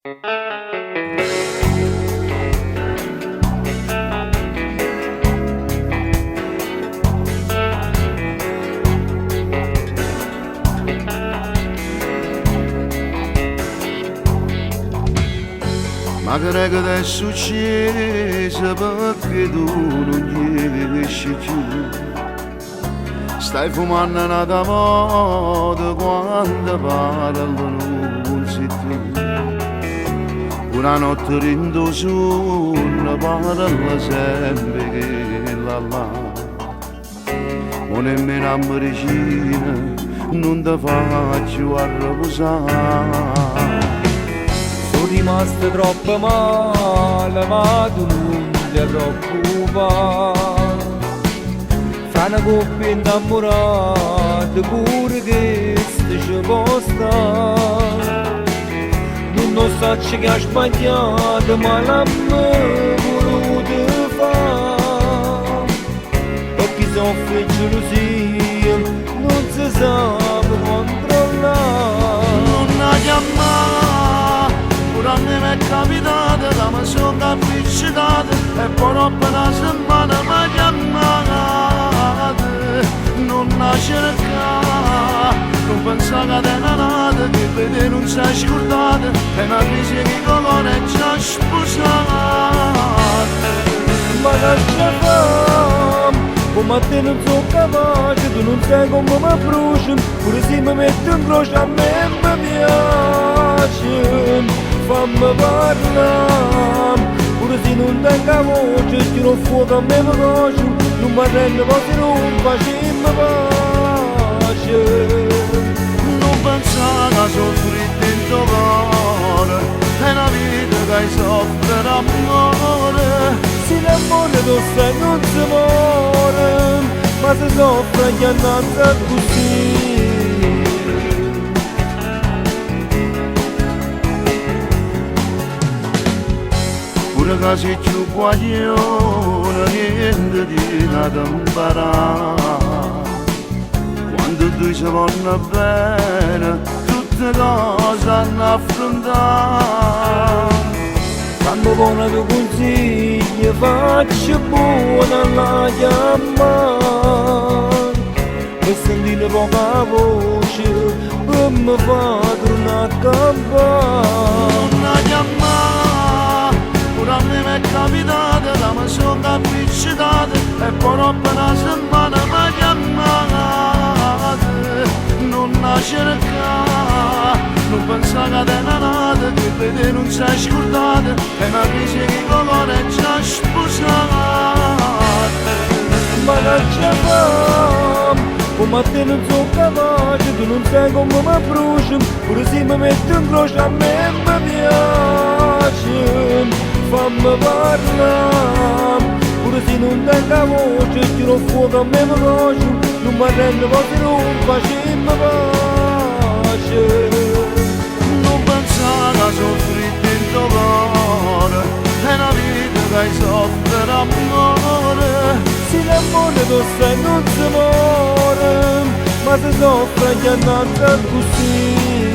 Ma che è successo perché tu non riesci più? Stai fumando una da moda quando parlano non sei tu. Una notte rindo sonno parla sempre che la là. Ma nemmeno a medicina non ti faccio a riposare. Sono rimasto troppo male, ma tu non ti preoccupare. Fra una coppia innamorata pure che ci può stare. Non so che ha sbagliato, ma l'hanno voluto fare. Perché soffre gelosia, non si sa controllare. Non la chiamare, pure a me mi è capitato, da me sono appiccicato e poi dopo una settimana mi chiamate. Non la cercare, non pensare che è una nata, che vede non si è scordata, è una crisi che colore è già sposata. Ma lascia fare, come a te non sono capace, tu non sai come mi bruci, pure se mi metto in croce a me mi piace. Fammi parlare, pure se non tengo voce, tiro fuoco a me mi coce, non mi rendo cose non facciamo pace. Non pensare che soffri dentro cuore, è una vita che hai soffre d'amore. Se l'amore tu sai non si muore, ma si soffre gli annanza così. Pure che sei più guaglione, niente di nada imparare. Quando tu si vanno bene, tutte cose hanno affrontare. Quando buona tu consigli, faccio buona la chiamare. Per sentire poca voce, per mi fa tornare a campare. Non la chiamare, pure a me mi è capitato, da me sono appiccicato e poi dopo una settimana mi chiamate. Non la cercare, non pensare che è una nata, che vede non si è scordata, è una crisi che colore è già sposata. Ma lascia fare, come a te non sono capace, tu non sai come mi bruci, pure se mi metto in croce a me mi piace. Fammi parlare, pure se non tengo voce, tiro fuoco a me mi coce, non mi rendo cose non facciamo pace. Non pensare che soffri dentro cuore, è una vita che hai soffre d'amore. Se l'amore tu sai non si muore, ma si soffre gli annanza così.